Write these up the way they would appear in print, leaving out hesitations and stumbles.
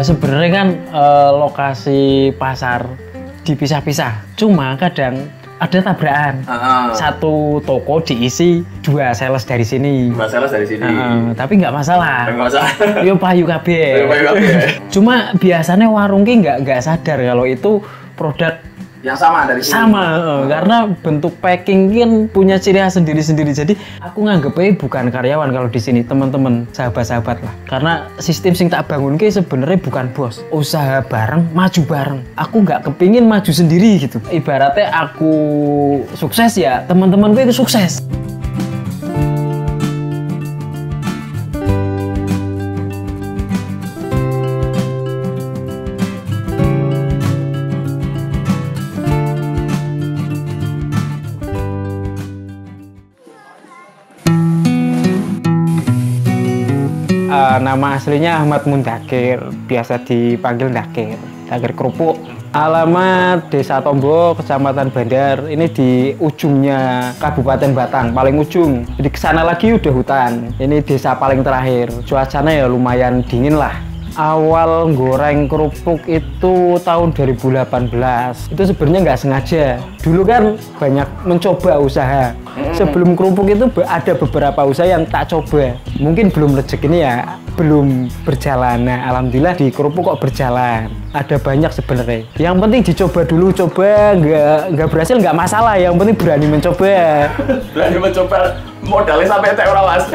Sebenarnya kan lokasi pasar dipisah-pisah. Cuma kadang ada tabrakan. Satu toko diisi 2 sales dari sini. 2 sales dari sini. Tapi nggak masalah. Nggak masalah. Yo payu kabeh. Cuma biasanya warung ki nggak sadar kalau itu produk yang sama dari sini. Sama, karena bentuk packing kan punya ciri khas sendiri-sendiri. Jadi aku nganggepnya bukan karyawan kalau di sini, teman-teman, sahabat-sahabat lah. Karena sistem sing tak bangun ki sebenarnya bukan bos, usaha bareng, maju bareng. Aku nggak kepingin maju sendiri gitu. Ibaratnya aku sukses ya, teman-temanku itu sukses. Nama aslinya Ahmad Mundakir, biasa dipanggil Dakir. Dakir Kerupuk. Alamat Desa Tombo, Kecamatan Bandar. Ini di ujungnya Kabupaten Batang, paling ujung. Jadi kesana lagi udah hutan. Ini desa paling terakhir. Cuacanya ya lumayan dingin lah. Awal goreng kerupuk itu tahun 2018. Itu sebenarnya nggak sengaja. Dulu kan banyak mencoba usaha. Sebelum kerupuk itu ada beberapa usaha yang tak coba. Mungkin belum rezekinya ya, belum berjalan. Nah, alhamdulillah di kerupuk kok berjalan. Ada banyak sebenarnya. Yang penting dicoba dulu, coba nggak berhasil nggak masalah. Yang penting berani mencoba. Berani mencoba, modalnya sampai entek ora Mas.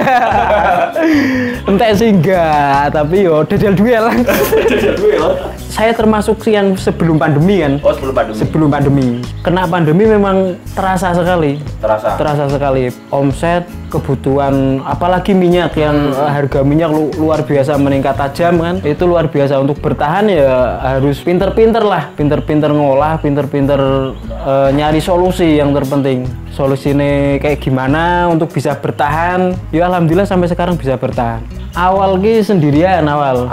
Entek sih enggak, tapi yo dadal duel. Dadal duel. Saya termasuk yang sebelum pandemi kan. Oh, sebelum pandemi. Sebelum pandemi. Kena pandemi memang terasa sekali. Terasa sekali. Omset, kebutuhan, apalagi minyak yang harga minyak luar biasa meningkat tajam kan. Itu luar biasa. Untuk bertahan ya harus pinter-pinter lah. Pinter-pinter ngolah, pinter-pinter nyari solusi yang terpenting. Solusinya kayak gimana untuk bisa bertahan. Ya alhamdulillah sampai sekarang bisa bertahan. Awal ki sendirian awal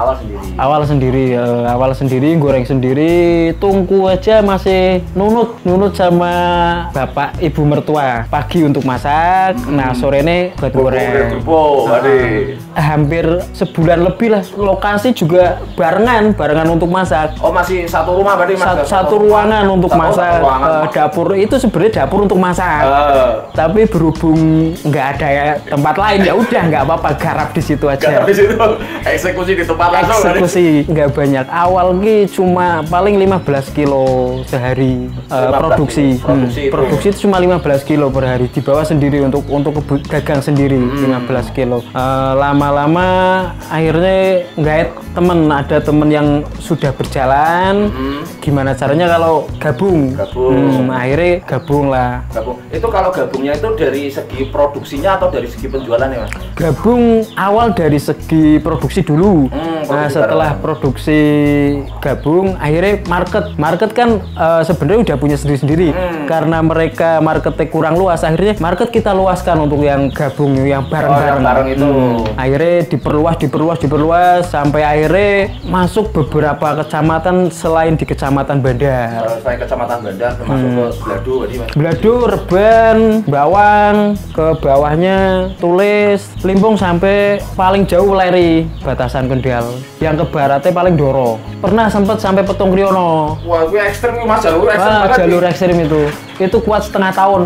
sendiri goreng sendiri, tungku aja masih nunut sama bapak ibu mertua pagi untuk masak. Nah sorenya buat goreng. Hampir sebulan lebih lah. Lokasi juga barengan untuk masak. Oh masih satu rumah berarti Mas? Satu ruangan untuk masak. Dapur itu sebenarnya dapur untuk masak. Tapi berhubung nggak ada tempat lain ya udah nggak apa-apa, garap di situ aja. Garap di situ, eksekusi di tempat langsung. Eksekusi nggak banyak. Awal ki cuma paling 15 kilo sehari produksi. Produksi itu cuma 15 kilo per hari, dibawa sendiri untuk dagang sendiri 15 kilo. Lama-lama akhirnya nggak ada temen yang sudah berjalan. Gimana caranya kalau gabung. Akhirnya gabung lah. Itu kalau gabungnya itu dari segi produksinya atau dari segi penjualannya Mas? Gabung awal dari segi produksi dulu. Nah setelah produksi gabung akhirnya market kan sebenarnya udah punya sendiri-sendiri. Karena mereka marketnya kurang luas, akhirnya market kita luaskan untuk yang gabung, yang bareng-bareng itu. Akhirnya diperluas sampai akhirnya masuk beberapa kecamatan selain di Kecamatan Bandar. Selain Kecamatan Bandar termasuk ke Blado berarti Mas? Blado, Reben, Bawang, ke bawahnya Tulis, Limpung sampai paling jauh Leri, batasan Kendal. Yang ke baratnya paling Doro. Pernah sempat sampai Petung Kriono. Wah, gue ekstrem Mas, jalur ekstrem banget. Jalur ekstrem itu. Itu kuat setengah tahun.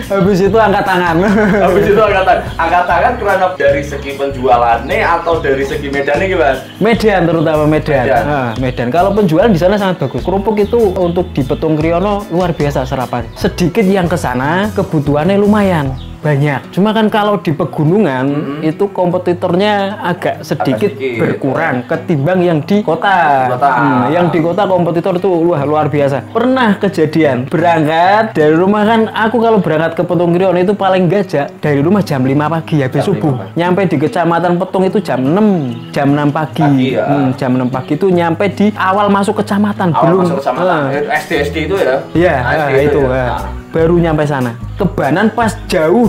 Habis itu angkat tangan. Angkat tangan karena dari segi penjualannya atau dari segi medannya gimana? Medan, terutama Medan. Medan. Kalau penjualan di sana sangat bagus. Kerupuk itu untuk di Petung Kriono luar biasa serapan. Sedikit yang ke sana kebutuhannya lumayan banyak. Cuma kan kalau di pegunungan itu kompetitornya agak sedikit berkurang ketimbang yang di kota. Yang di kota kompetitor itu luar biasa. Pernah kejadian berangkat dari rumah kan, aku kalau berangkat ke Petung Kriono itu paling gajah dari rumah jam 5 pagi habis subuh. Nyampe di Kecamatan Petung itu jam 6 pagi. Jam 6 pagi itu nyampe di awal masuk kecamatan. Masuk kecamatan. SD itu ya? Iya, itu. baru nyampe sana. Kebanan pas jauh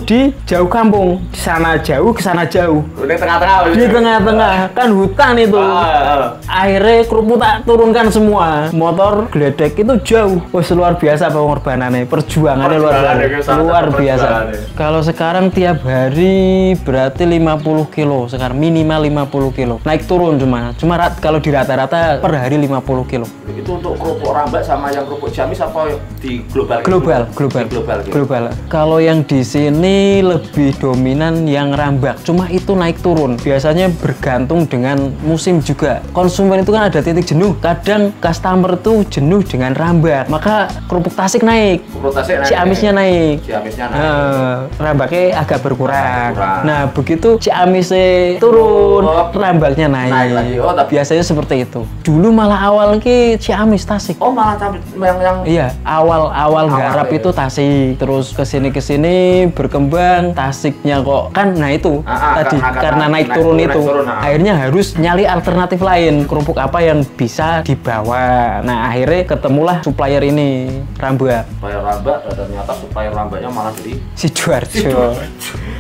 kampung, di sana jauh, ke sana jauh. Di tengah-tengah. Di tengah-tengah kan hutan itu. Akhirnya kerupuk tak turunkan semua. Motor geledek itu jauh. Wah, luar biasa pengorbanannya, perjuangannya luar biasa. Kalau sekarang tiap hari berarti 50 kilo sekarang, minimal 50 kilo. Naik turun cuma kalau di rata-rata per hari 50 kilo. Itu untuk kerupuk rambak sama yang kerupuk Ciamis apa di global? Global. Kalau yang di sini lebih dominan yang rambak, cuma itu naik turun. Biasanya bergantung dengan musim juga. Konsumen itu kan ada titik jenuh. Kadang customer tuh jenuh dengan rambak, maka kerupuk Tasik naik. Ciamisnya naik. Rambaknya agak berkurang. Nah, begitu Ciamisnya turun, rambaknya naik. Biasanya seperti itu. Dulu malah awal ki Ciamis Tasik. Oh, malah yang iya, awal garap itu Tasik. Terus kesini berkembang, Tasiknya kok kan, nah itu tadi karena naik turun itu akhirnya harus nyali alternatif lain, kerupuk apa yang bisa dibawa. Nah, akhirnya ketemulah supplier ini, rambak. Supplier rambak, dan ternyata supplier rambaknya malah dari Sidoarjo.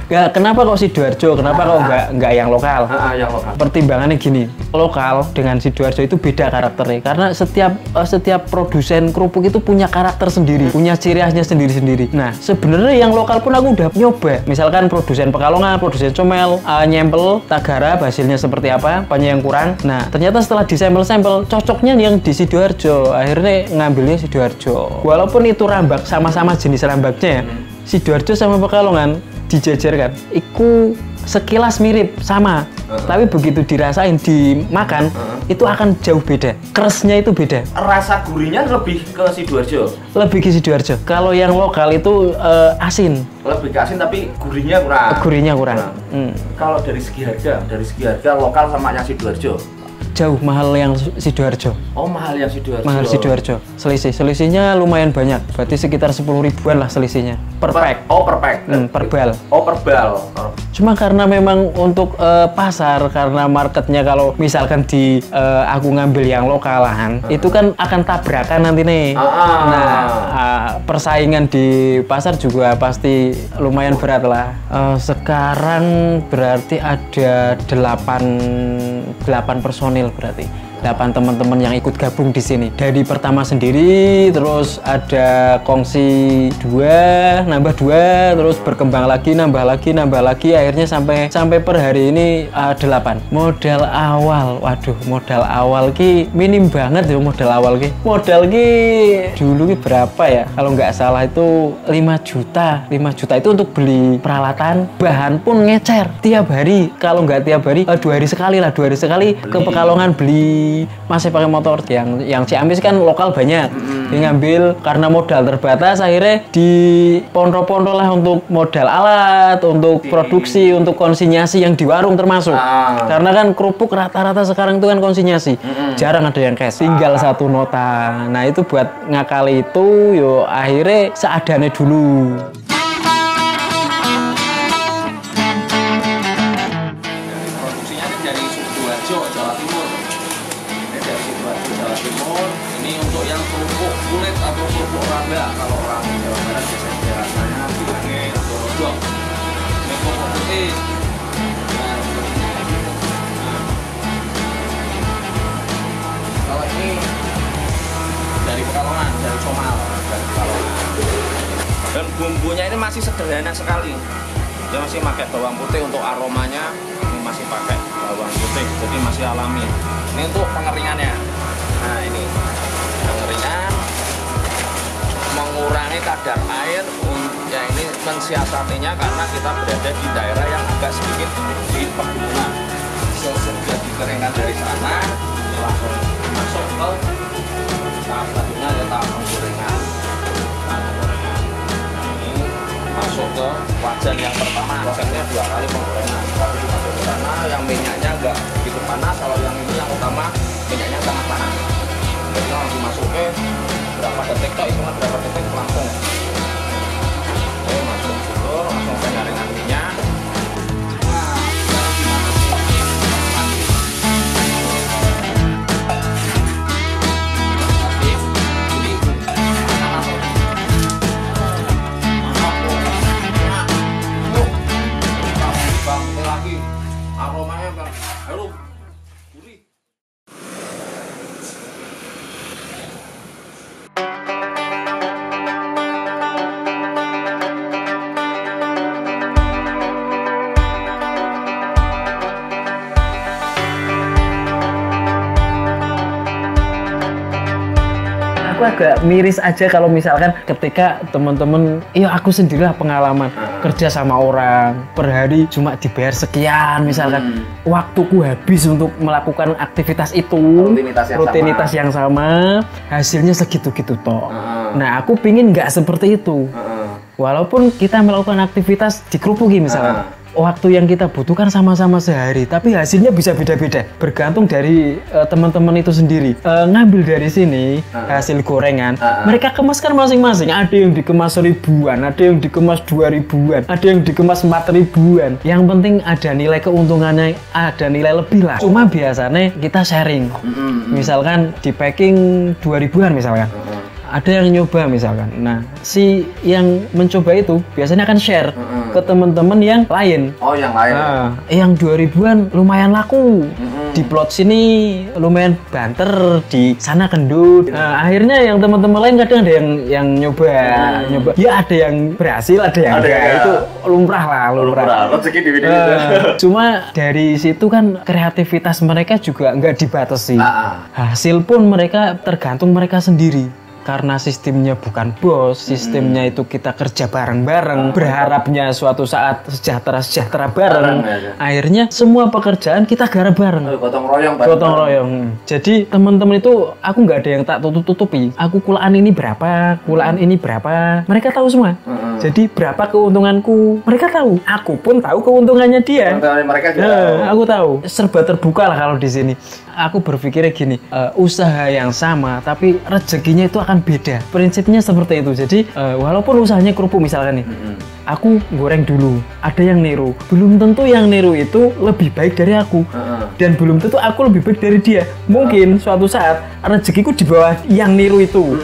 Kenapa kok Sidoarjo? Kenapa kok nggak yang lokal? Yang lokal. Pertimbangannya gini, lokal dengan Sidoarjo itu beda karakternya, karena setiap produsen kerupuk itu punya karakter sendiri, punya ciri khasnya sendiri-sendiri. Nah, sebenarnya yang lokal pun aku udah nyoba. Misalkan produsen Pekalongan, produsen Comel, nyempel, tak garap hasilnya seperti apa, banyak yang kurang. Nah, ternyata setelah disampel-sampel, cocoknya yang di Sidoarjo. Akhirnya ngambilnya Sidoarjo. Walaupun itu rambak, sama-sama jenis rambaknya ya. Sidoarjo sama Pekalongan dijajarkan, itu sekilas mirip sama, tapi begitu dirasain, dimakan, itu akan jauh beda. Keresnya itu beda. Rasa gurihnya lebih ke Sidoarjo. Lebih ke Sidoarjo. Kalau yang lokal itu asin. Lebih ke asin tapi gurihnya kurang. Kalau dari segi harga lokal sama yang Sidoarjo. Jauh mahal yang Sidoarjo. Oh, mahal yang Sidoarjo. Mahal Sidoarjo. Selisihnya lumayan banyak. Berarti sekitar 10 ribuan lah selisihnya. Per pack. Oh, per pack. Per bal. Oh, per bal. Cuma karena memang untuk pasar, karena marketnya kalau misalkan aku ngambil yang lokalan, itu kan akan tabrakan nanti nih. Nah, persaingan di pasar juga pasti lumayan berat lah. Sekarang berarti ada 8 personil berarti. 8 teman-teman yang ikut gabung di sini. Dari pertama sendiri, terus ada kongsi 2, nambah 2, terus berkembang lagi, nambah lagi, akhirnya sampai per hari ini 8. Modal awal, waduh, modal awal ki minim banget ya. Modal ki dulu ki berapa ya? Kalau nggak salah itu 5 juta. 5 juta itu untuk beli peralatan, bahan pun ngecer tiap hari. Kalau nggak tiap hari, 2 hari sekali lah. 2 hari sekali ke Pekalongan beli, masih pakai motor. Yang Ciamis kan lokal banyak, dia ngambil karena modal terbatas, akhirnya di pondok-pondok lah untuk modal alat, untuk produksi, untuk konsinyasi yang di warung termasuk. Karena kan kerupuk rata-rata sekarang itu kan konsinyasi, jarang ada yang cash, tinggal 1 nota. Nah, itu buat ngakali itu, yo akhirnya seadanya dulu. Produksinya dari Sidoarjo, Jawa Timur. Ini untuk yang kerupuk kulit atau kerupuk rambak. Kalau orang Jawa Barat biasanya bilangnya godok. Ini kerupuk putih. Kalau ini dari Pekalongan, dari Comel, dari Pekalongan. Dan bumbunya ini masih sederhana sekali. Dia masih pakai bawang putih untuk aromanya. Ini masih pakai bawang putih, jadi masih alami. Ini untuk pengeringannya. Nah, ini pengeringan, mengurangi kadar air. Ya, ini mensiasatinya karena kita berada di daerah yang agak sedikit di pegunungan. Sesudah dikeringkan dari sana, langsung masuk ke tahap satunya, ya tahap penggorengan. Ini masuk ke wajan yang pertama. Prosesnya 2 kali penggorengan. Tapi masuk ke sana, yang minyaknya enggak begitu panas. Kalau yang ini yang utama, minyaknya sangat panas. Jadi langsung masukin berapa detik kok, hitungan berapa detik langsung. Oke, masuk situ, langsung penyaringan minyak. aku agak miris aja kalau misalkan ketika teman-teman, iya aku sendirilah pengalaman kerja sama orang per hari cuma dibayar sekian misalkan, waktuku habis untuk melakukan aktivitas itu, rutinitas yang sama, hasilnya segitu-gitu toh. Nah aku pingin nggak seperti itu. Walaupun kita melakukan aktivitas dikerupuki misalnya, waktu yang kita butuhkan sama-sama sehari, tapi hasilnya bisa beda-beda, bergantung dari teman-teman itu sendiri. Ngambil dari sini hasil gorengan, mereka kemaskan masing-masing. Ada yang dikemas 1000-an, ada yang dikemas 2000-an, ada yang dikemas 4000-an. Yang penting ada nilai keuntungannya, ada nilai lebih lah. Cuma biasanya kita sharing, misalkan di packing 2000-an misalkan. Ada yang nyoba misalkan, nah si yang mencoba itu biasanya akan share ke teman-teman yang lain. Oh yang lain. Yang 2000-an lumayan laku, di plot sini lumayan banter, di sana kendut. Nah akhirnya yang teman-teman lain kadang ada yang nyoba, ya ada yang berhasil, ada yang enggak. Itu lumrah lah, lumrah. Rezeki di video Cuma dari situ kan kreativitas mereka juga nggak dibatasi. Hasil pun mereka tergantung mereka sendiri. Karena sistemnya bukan bos, sistemnya itu kita kerja bareng-bareng, berharapnya suatu saat sejahtera bareng. Akhirnya semua pekerjaan kita garap bareng. Gotong royong. Gotong royong. Jadi teman-teman itu aku nggak ada yang tak tutup-tutupi. Aku kulaan ini berapa, kulaan ini berapa. Mereka tahu semua. Jadi berapa keuntunganku, mereka tahu. Aku pun tahu keuntungannya dia. Mereka juga. Aku tahu. Serba terbuka lah kalau di sini. Aku berpikirnya gini, usaha yang sama tapi rezekinya itu akan beda. Prinsipnya seperti itu. Jadi walaupun usahanya kerupuk misalkan nih, aku goreng dulu, ada yang niru. Belum tentu yang niru itu lebih baik dari aku, dan belum tentu aku lebih baik dari dia. Mungkin suatu saat rezekiku di bawah yang niru itu,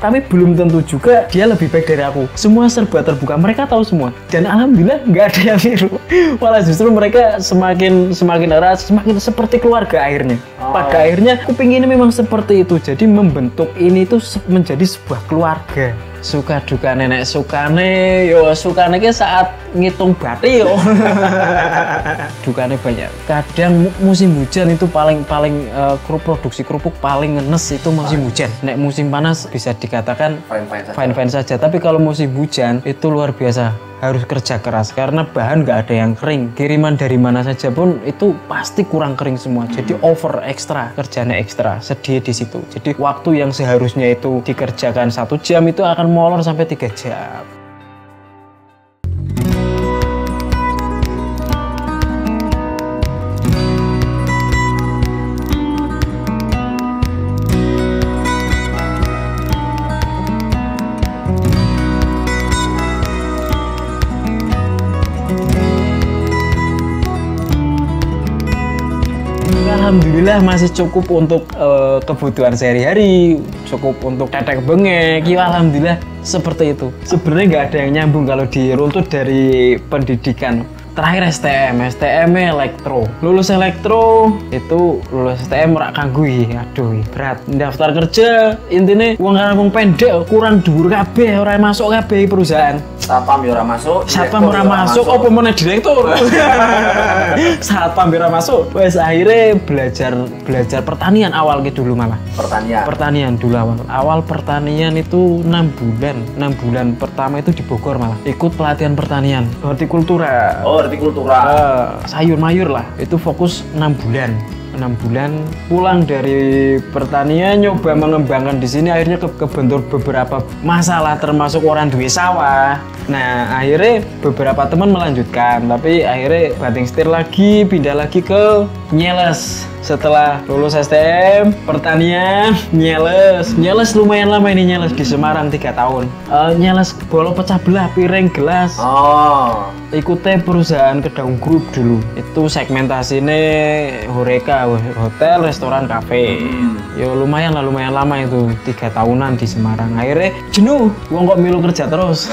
tapi belum tentu juga dia lebih baik dari aku. Semua serba terbuka, mereka tahu semua. Dan alhamdulillah nggak ada yang niru. Malah justru mereka semakin erat, semakin seperti keluarga akhirnya. Pada akhirnya aku pinginnya memang seperti itu. Jadi membentuk ini tuh menjadi sebuah keluarga. Suka duka nenek sukane, yo sukane ke saat ngitung bati yo. Dukane banyak. Kadang musim hujan itu paling produksi kerupuk paling ngenes itu musim hujan. Nek musim panas bisa dikatakan fine-fine saja. Tapi kalau musim hujan itu luar biasa. Harus kerja keras karena bahan nggak ada yang kering. Kiriman dari mana saja pun itu pasti kurang kering semua. Jadi over ekstra, kerjanya ekstra, sedih di situ. Jadi waktu yang seharusnya itu dikerjakan 1 jam itu akan molor sampai 3 jam. Alhamdulillah masih cukup untuk kebutuhan sehari-hari, cukup untuk tetek bengek. Ya alhamdulillah seperti itu. Sebenarnya nggak ada yang nyambung kalau diruntut dari pendidikan. Terakhir STM elektro. Lulus elektro itu lulus STM rak kanggui. Aduh, berat. Daftar kerja intinya wong pendek, kurang dhuwur kabeh, ora masuk kabeh perusahaan. Satpam ora masuk. Satpam ora masuk, apa meneh direktur. Satpam ora masuk. Wes akhirnya belajar pertanian awal gitu dulu malah. Pertanian dulu awal. Awal pertanian itu 6 bulan. 6 bulan pertama itu di Bogor malah. Ikut pelatihan pertanian, hortikultura. Sayur mayur lah. Itu fokus 6 bulan. 6 bulan pulang dari pertanian nyoba mengembangkan di sini, akhirnya kebentur beberapa masalah termasuk orang duwe sawah. Nah akhirnya beberapa teman melanjutkan, tapi akhirnya banting setir lagi, pindah lagi ke nyeles. Setelah lulus STM pertanian nyeles lumayan lama ini, nyeles di Semarang 3 tahun. Nyeles bolo pecah belah, piring, gelas. Ikutnya perusahaan Kedaung Group dulu. Itu segmentasinya Horeca, hotel, restoran, kafe. Ya lumayan lama itu 3 tahunan di Semarang. Akhirnya jenuh, wong kok milu kerja terus.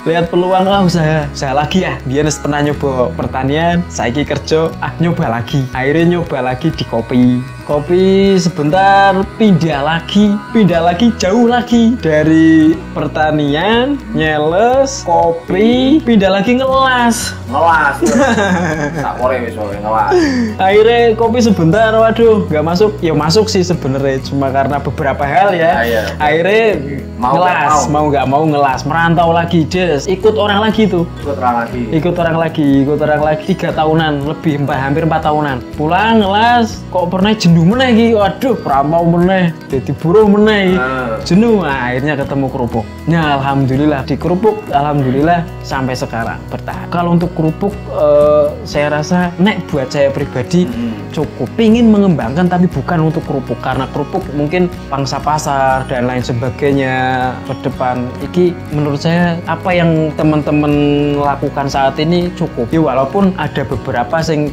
Lihat peluang, usaha lagi ya. Dia pernah nyoba pertanian, saiki kerja, nyoba lagi. Akhirnya nyoba lagi di kopi. Kopi sebentar, pindah lagi jauh lagi dari pertanian, nyeles, kopi, pindah lagi ngelas. Tak boleh misalnya ngelas. Akhirnya kopi sebentar, waduh, nggak masuk. Ya masuk sih sebenarnya, cuma karena beberapa hal ya. Akhirnya ngelas, mau nggak mau ngelas, merantau lagi, ikut orang lagi tuh. Ikut orang lagi 3 tahunan lebih, hampir 4 tahunan. Pulang ngelas, kok pernah jenuh meneh iki. Waduh, rambau meneh, jadi buruh meneh. Jenuh, akhirnya ketemu kerupuk. Nah, alhamdulillah di kerupuk, alhamdulillah sampai sekarang bertahan. Kalau untuk kerupuk, saya rasa buat saya pribadi cukup. Pingin mengembangkan tapi bukan untuk kerupuk, karena kerupuk mungkin pangsa pasar dan lain sebagainya ke depan. Iki menurut saya apa yang teman-teman lakukan saat ini cukup. Ya walaupun ada beberapa sing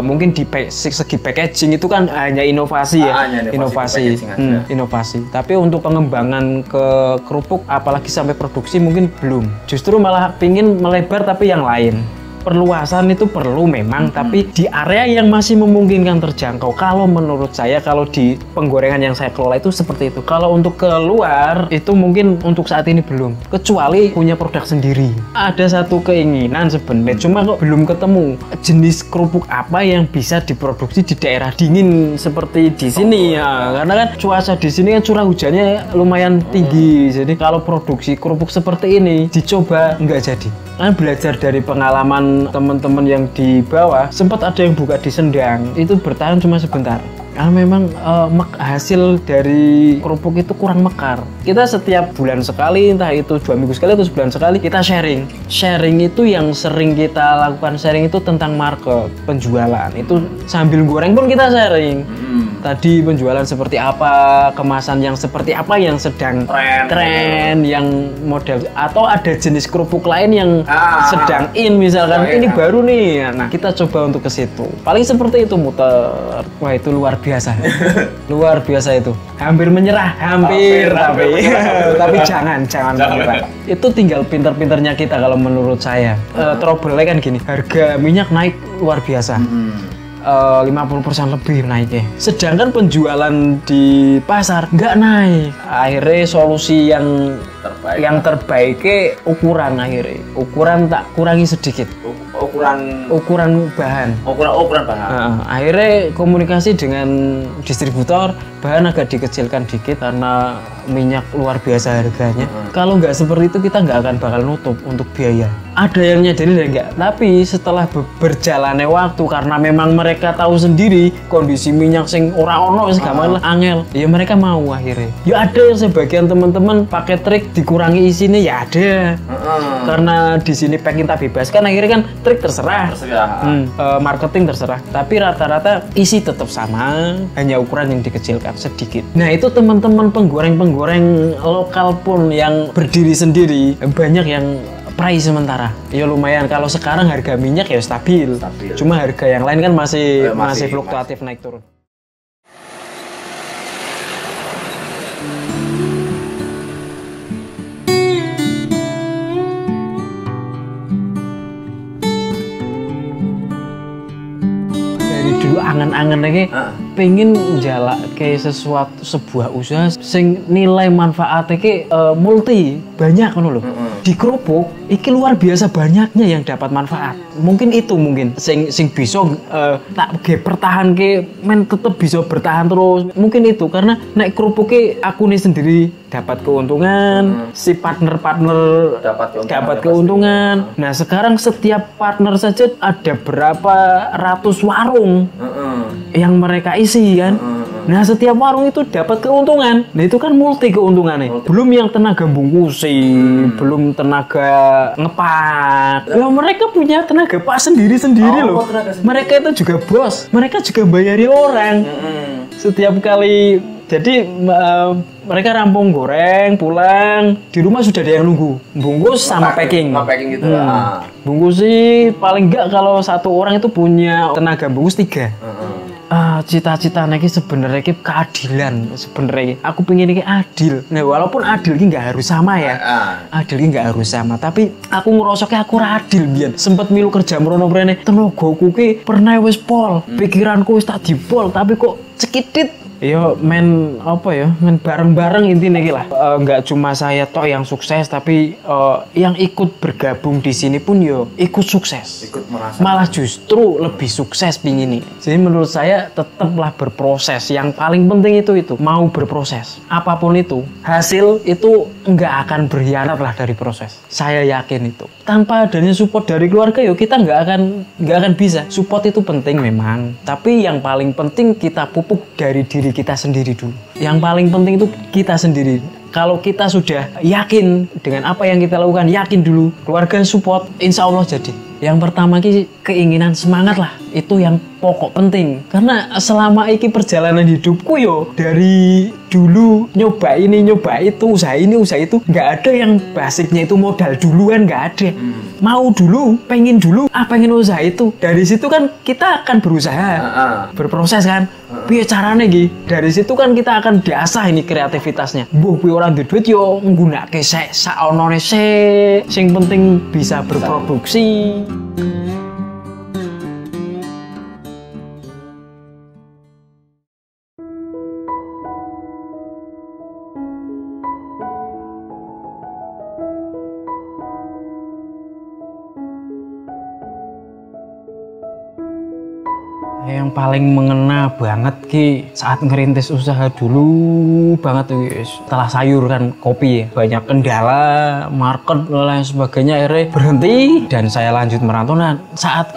mungkin di segi packaging itu kan hanya inovasi ya, inovasi. Tapi untuk pengembangan ke kerupuk apalagi sampai produksi mungkin belum. Justru malah pingin melebar tapi yang lain. Perluasan itu perlu memang, tapi di area yang masih memungkinkan terjangkau. Kalau menurut saya, kalau di penggorengan yang saya kelola itu seperti itu. Kalau untuk keluar itu mungkin untuk saat ini belum, kecuali punya produk sendiri. Ada satu keinginan sebenarnya, cuma kok belum ketemu jenis kerupuk apa yang bisa diproduksi di daerah dingin seperti di sini ya. Karena kan cuaca di sini kan curah hujannya lumayan tinggi. Jadi kalau produksi kerupuk seperti ini dicoba nggak jadi. Kan belajar dari pengalaman teman-teman yang di bawah, sempat ada yang buka di Sendang, itu bertahan cuma sebentar. Karena memang hasil dari kerupuk itu kurang mekar. Kita setiap bulan sekali, entah itu 2 minggu sekali atau sebulan sekali, kita sharing. Sharing itu yang sering kita lakukan, sharing itu tentang market, penjualan. Itu sambil goreng pun kita sharing. Tadi penjualan seperti apa, kemasan yang seperti apa yang sedang tren, yang model, atau ada jenis kerupuk lain yang sedang in misalkan, ini baru nih. Nah, kita coba untuk ke situ. Paling seperti itu muter. Wah, itu luar biasa. Luar biasa itu. Hampir menyerah, tapi jangan menyerah. Itu tinggal pinter-pinternya kita kalau menurut saya. Trouble-nya kan gini, harga minyak naik luar biasa. 50% lebih naiknya. Sedangkan penjualan di pasar nggak naik. Akhirnya solusi yang terbaik ukuran akhirnya. Ukuran tak kurangi sedikit. Ukuran bahan. Akhirnya komunikasi dengan distributor, bahan agak dikecilkan dikit karena minyak luar biasa harganya. Kalau nggak seperti itu kita nggak akan bakal nutup untuk biaya. Ada yang nyadari dan enggak, tapi setelah berjalannya waktu, karena memang mereka tahu sendiri kondisi minyak sing ora ono wis gampang angel, ya mereka mau akhirnya. Ya ada yang sebagian teman-teman pakai trik dikurangi isinya, ya ada. Karena di sini packing tak bebas kan, akhirnya kan trik terserah. Marketing terserah, tapi rata-rata isi tetap sama, hanya ukuran yang dikecilkan sedikit. Nah, itu teman-teman penggoreng lokal pun yang berdiri sendiri, banyak yang price sementara. Ya lumayan, kalau sekarang harga minyak ya stabil. Cuma harga yang lain kan masih fluktuatif naik turun. Dulu angan-angan lagi pengen jalak kayak sebuah usaha sing nilai manfaatnya kayak multi banyak kan loh. Di kerupuk iki luar biasa banyaknya yang dapat manfaat. Mungkin sing bisa tak bertahan ke tetep bisa bertahan terus. Mungkin itu karena naik kerupuknya aku nih sendiri dapat keuntungan, si partner dapat keuntungan. Nah, sekarang setiap partner saja ada berapa ratus warung yang mereka isi kan. Nah, setiap warung itu dapat keuntungan. Nah, itu kan multi keuntungannya. Belum yang tenaga bungkusi, belum tenaga ngepak. Ya, mereka punya tenaga pak sendiri-sendiri loh. Mereka itu juga bos. Mereka juga bayari orang. Setiap kali. Jadi mereka rampung goreng, pulang, di rumah sudah ada yang nunggu. Bungkus sama packing. Gitu. Bungkus sih paling enggak kalau satu orang itu punya tenaga bungkus 3. cita-citanya iki sebenarnya iki keadilan sebenarnya. Aku pengen iki adil. Nah, walaupun adil iki nggak harus sama ya. Adil iki nggak harus sama, tapi aku ngerasa kayak aku adil biyen. Sempet milu kerja merono mrene. Tenagaku ki pernah wis pol. Pikiranku wis tak dipol, tapi kok cekitit. Yo men bareng-bareng intinya iki lah. Nggak cuma saya toh yang sukses, tapi yang ikut bergabung di sini pun yo ikut sukses. Malah justru lebih sukses pingin ini. Jadi menurut saya tetaplah berproses. Yang paling penting itu mau berproses. Apapun itu, hasil itu nggak akan berkhianat lah dari proses. Saya yakin itu. Tanpa adanya support dari keluarga yo kita nggak akan bisa. Support itu penting memang, tapi yang paling penting kita pupuk dari diri kita sendiri dulu. Yang paling penting itu kita sendiri. Kalau kita sudah yakin dengan apa yang kita lakukan, yakin dulu, keluarga support, insya Allah jadi. Yang pertama keinginan semangat lah, itu yang pokok penting. Karena selama ini perjalanan hidupku yo dari dulu nyoba ini nyoba itu, usaha ini usaha itu, nggak ada yang basicnya itu modal duluan, nggak ada. Mau dulu, pengen usaha itu. Dari situ kan kita akan berusaha, berproses kan. Piye carane iki? Dari situ kan kita akan diasah ini kreativitasnya. Mbuh kuwi ora duwe duit yo nggunakake sak onone sing penting bisa berproduksi. Yang paling mengena banget saat ngerintis usaha dulu banget setelah sayur kan kopi ya, banyak kendala market dan lain sebagainya, akhirnya berhenti dan saya lanjut merantau. Nah saat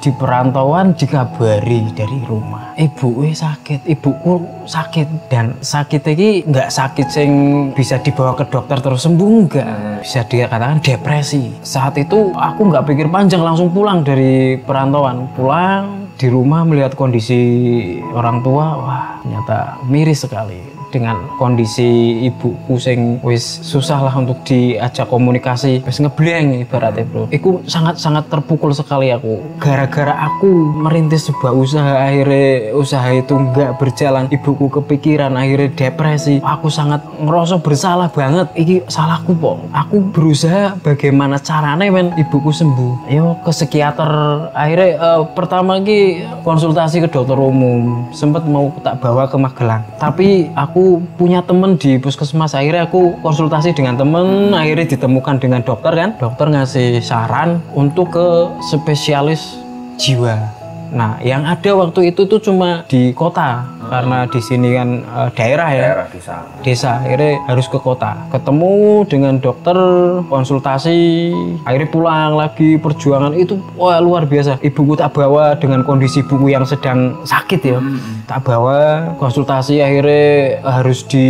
di perantauan dikabari dari rumah ibuku sakit dan sakit ini nggak sakit sing bisa dibawa ke dokter terus sembuh, enggak, bisa dikatakan depresi. Saat itu aku nggak pikir panjang, langsung pulang dari perantauan, di rumah melihat kondisi orang tua, wah ternyata miris sekali dengan kondisi ibuku sing wis susah lah untuk diajak komunikasi, wis ngebleng ibaratnya bro. Iku sangat terpukul sekali aku. Gara-gara aku merintis sebuah usaha, akhirnya usaha itu nggak berjalan, ibuku kepikiran, akhirnya depresi. Aku sangat ngerasa bersalah banget. Iki salahku po. Aku berusaha bagaimana caranya ibuku sembuh. Ayo ke psikiater. Akhirnya pertama konsultasi ke dokter umum. Sempet mau tak bawa ke Magelang, tapi aku punya temen di puskesmas. Akhirnya aku konsultasi dengan temen, akhirnya ditemukan dengan dokter kan. Dokter ngasih saran untuk ke spesialis jiwa. Nah yang ada waktu itu tuh cuma di kota, karena di sini kan daerah ya, desa. Akhirnya harus ke kota, ketemu dengan dokter, konsultasi, akhirnya pulang lagi. Perjuangan itu wah luar biasa. Ibuku tak bawa dengan kondisi ibuku yang sedang sakit ya, tak bawa konsultasi, akhirnya harus di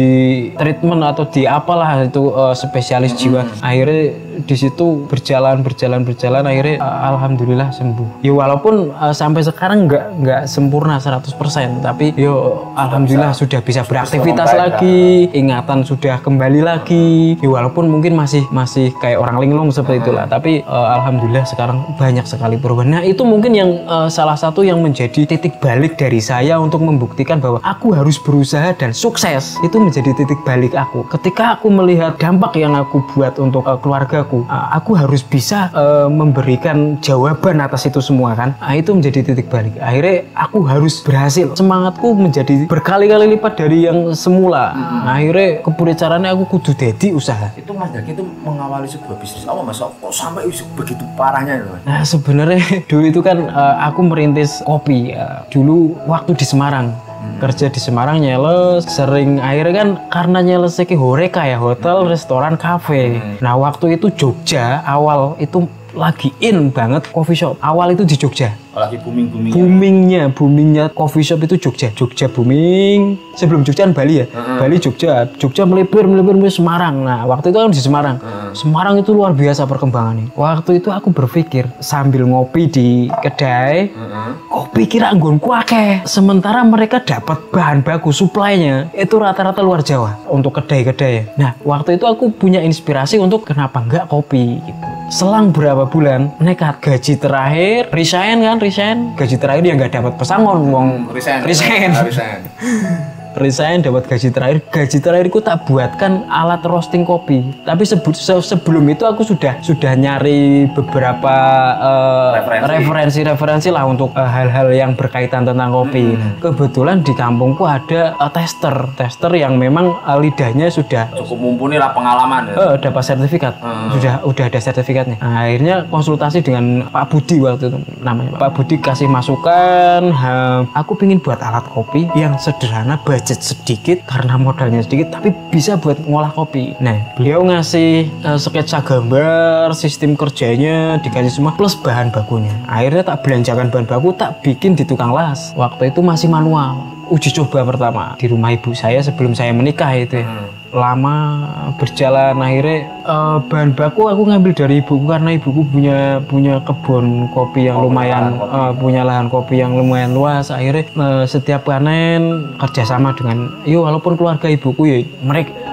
treatment atau di apalah itu spesialis jiwa. Akhirnya di situ berjalan akhirnya alhamdulillah sembuh. Ya walaupun sampai sekarang nggak sempurna 100%, tapi yo alhamdulillah sudah bisa beraktivitas lagi, ingatan sudah kembali lagi. Ya walaupun mungkin masih kayak orang linglung seperti itulah, tapi alhamdulillah sekarang banyak sekali perubahan. Nah itu mungkin yang salah satu yang menjadi titik balik dari saya untuk membuktikan bahwa aku harus berusaha dan sukses. Itu menjadi titik balik aku. Ketika aku melihat dampak yang aku buat untuk keluargaku, aku harus bisa memberikan jawaban atas itu semua kan. Nah, itu menjadi titik balik. Akhirnya aku harus berhasil. Semangatku menjadi berkali-kali lipat dari yang semula. Akhirnya kemudian caranya aku kudu dedi usaha. Itu Mas Daki itu mengawali sebuah bisnis apa Mas? Kok sampai begitu parahnya itu Mas? Nah sebenarnya dulu itu kan aku merintis kopi. Dulu waktu di Semarang. Kerja di Semarang nyeles, sering akhirnya kan karena nyeles horeca ya, hotel, restoran, kafe. Nah waktu itu Jogja awal itu lagi in banget coffee shop. Awal itu di Jogja. Lagi boomingnya coffee shop itu Jogja booming. Sebelum Jogja kan Bali ya, Bali Jogja melebar Semarang. Nah waktu itu kan di Semarang. Semarang itu luar biasa perkembangannya. Waktu itu aku berpikir sambil ngopi di kedai, kopi kira anggonku akeh. Sementara mereka dapat bahan baku, suplainya itu rata-rata luar Jawa untuk kedai-kedai. Nah waktu itu aku punya inspirasi untuk kenapa enggak kopi gitu. Selang berapa bulan nekat gaji terakhir, resign resign, gaji terakhir yang nggak dapat pesangon, resign dapat gaji terakhirku tak buatkan alat roasting kopi. Tapi sebelum itu aku sudah nyari beberapa referensi lah untuk hal-hal yang berkaitan tentang kopi. Kebetulan di kampungku ada tester yang memang lidahnya sudah cukup mumpuni lah, pengalaman dapat sertifikat. Udah ada sertifikatnya. Nah, akhirnya konsultasi dengan Pak Budi waktu itu namanya. Pak Budi kasih masukan, aku pingin buat alat kopi yang sederhana, budget sedikit karena modalnya sedikit, tapi bisa buat ngolah kopi. Nah, beliau ngasih sketsa gambar, sistem kerjanya dikasih semua, plus bahan bakunya. Akhirnya tak belanjakan bahan baku, tak bikin di tukang las. Waktu itu masih manual. Uji coba pertama di rumah ibu saya sebelum saya menikah itu ya. Lama berjalan, akhirnya bahan baku aku ngambil dari ibuku karena ibuku punya kebun kopi yang lumayan, punya lahan kopi yang lumayan luas. Akhirnya setiap panen kerjasama dengan walaupun keluarga ibuku ya,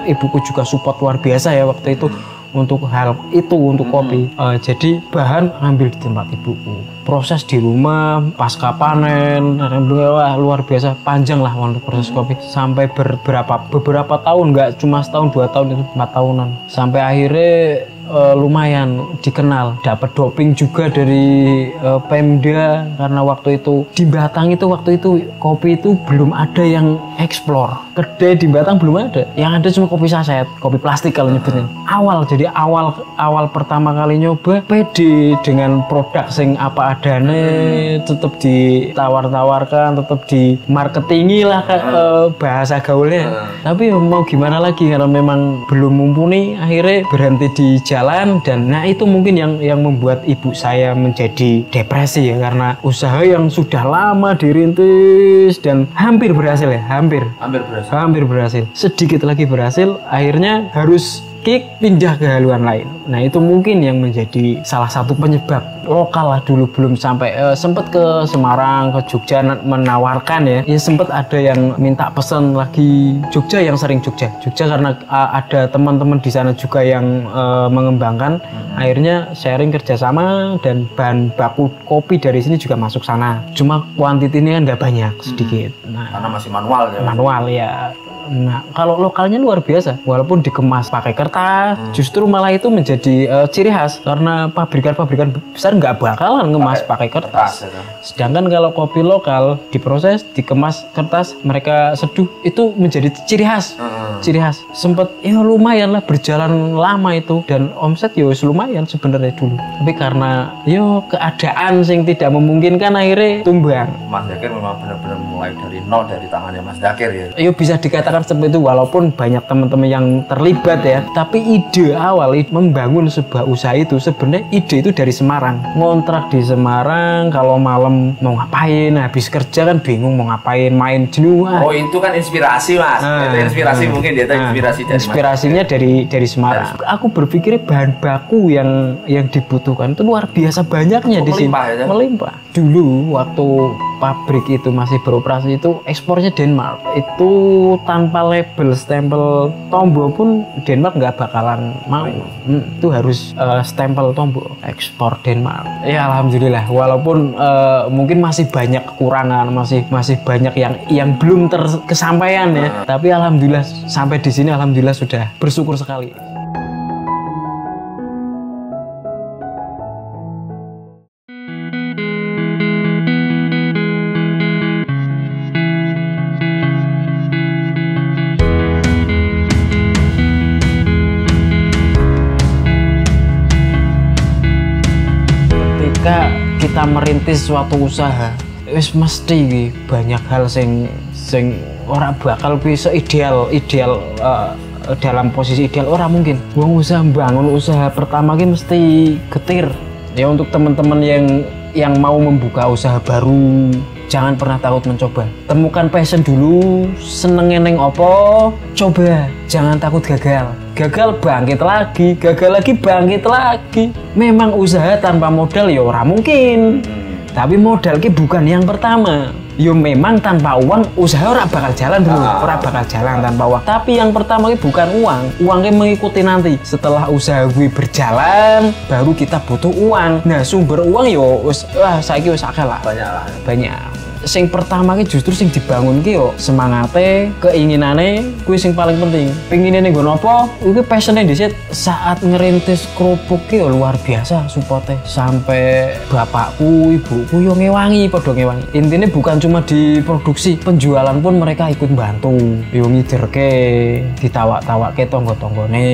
ibuku juga support luar biasa ya waktu itu untuk hal itu, untuk kopi. Jadi bahan ambil di tempat ibuku, proses di rumah pasca panen, luar biasa panjang lah untuk proses kopi sampai beberapa tahun, nggak cuma setahun 2 tahun, itu 4 tahunan, sampai akhirnya lumayan dikenal, dapat doping juga dari Pemda karena waktu itu di Batang itu kopi itu belum ada yang eksplor. Kedai di Batang belum ada, yang ada cuma kopi saset, kopi plastik kalau nyebutnya. Jadi awal pertama kali nyoba pede dengan produk sing apa adane, tetap ditawar-tawarkan, tetap di marketingi lah bahasa gaulnya. Tapi mau gimana lagi, karena memang belum mumpuni, akhirnya berhenti di jalan. Dan itu mungkin yang membuat ibu saya menjadi depresi ya, karena usaha yang sudah lama dirintis dan hampir berhasil ya, hampir berhasil, sedikit lagi berhasil, akhirnya harus pindah ke haluan lain. Nah, itu mungkin yang menjadi salah satu penyebab. Lokal lah dulu, belum sampai sempat ke Semarang, ke Jogja menawarkan ya sempat ada yang minta pesan lagi Jogja, yang sering Jogja karena ada teman-teman di sana juga yang mengembangkan. Akhirnya sharing kerjasama dan bahan baku kopi dari sini juga masuk sana. Cuma kuantitinya kan nggak banyak, sedikit. Nah, karena masih manual ya. Nah, kalau lokalnya luar biasa, walaupun dikemas pakai kertas, justru malah itu menjadi ciri khas, karena pabrikan-pabrikan besar nggak bakalan ngemas pakai kertas. Sedangkan kalau kopi lokal diproses, dikemas kertas, mereka seduh, itu menjadi ciri khas. Sempet lumayan lah, berjalan lama itu, dan omset lumayan sebenarnya dulu. Tapi karena keadaan sing tidak memungkinkan, akhirnya tumbang. Mas Dakir memang benar-benar mulai dari nol, dari tangannya Mas Dakir ya. Bisa dikatakan seperti itu, walaupun banyak teman-teman yang terlibat ya, tapi ide awal membangun sebuah usaha itu sebenarnya ide itu dari Semarang. Ngontrak di Semarang, kalau malam mau ngapain, habis kerja kan bingung mau ngapain, main jenuh. Oh, itu kan inspirasi Mas. Itu inspirasi mungkin dia inspirasinya dari Semarang. Aku berpikir bahan baku yang dibutuhkan itu luar biasa banyaknya di sini. Melimpah. Dulu waktu pabrik itu masih beroperasi itu ekspornya Denmark. Itu tanpa label, stempel tombol pun Denmark nggak bakalan mau. Itu harus stempel tombol ekspor Denmark. Ya alhamdulillah, walaupun mungkin masih banyak kekurangan, masih banyak yang belum terkesampaian ya. Tapi alhamdulillah sampai di sini alhamdulillah sudah bersyukur sekali. Ketika kita merintis suatu usaha, wis mesti banyak hal sing ora bakal bisa ideal dalam posisi ideal, ora mungkin. Wong usaha bangun usaha pertama ki mesti getir. Ya untuk teman-teman yang mau membuka usaha baru, jangan pernah takut mencoba. Temukan passion dulu, senengnya neng opo, coba. Jangan takut gagal. Gagal bangkit lagi, gagal lagi bangkit lagi. Memang usaha tanpa modal ya ora mungkin. Tapi modal ki bukan yang pertama. Yo memang tanpa uang usaha ora bakal jalan dulu, ora bakal jalan tanpa uang. Tapi yang pertama itu bukan uang, uangnya mengikuti nanti. Setelah usaha gue berjalan, baru kita butuh uang. Nah sumber uang yo saiki wis akeh lah. Banyak. Sing pertama ki justru sing dibangun ki yo semangate, keinginane kuwi sing paling penting. Pengine ning nggon apa? Iki passion-e dhisik saat ngerintis kerupuk ki yo luar biasa supporte. Sampai bapakku, ibuku yo ngewangi, padha ngewangi. Intine bukan cuma di produksi, penjualan pun mereka ikut bantu. Yo ngiderke, ditawak-tawakke tangga-tanggane.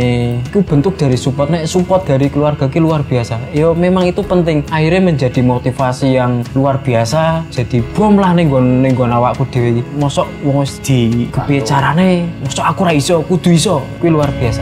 Iku bentuk dari support. Nek support dari keluarga ki luar biasa. Yo memang itu penting. Akhirnya menjadi motivasi yang luar biasa. Jadi bom lah ning nggon awakku dhewe iki. Mosok wong wis di kepiye carane, mosok aku ra iso, kudu iso. Kuwi luar biasa.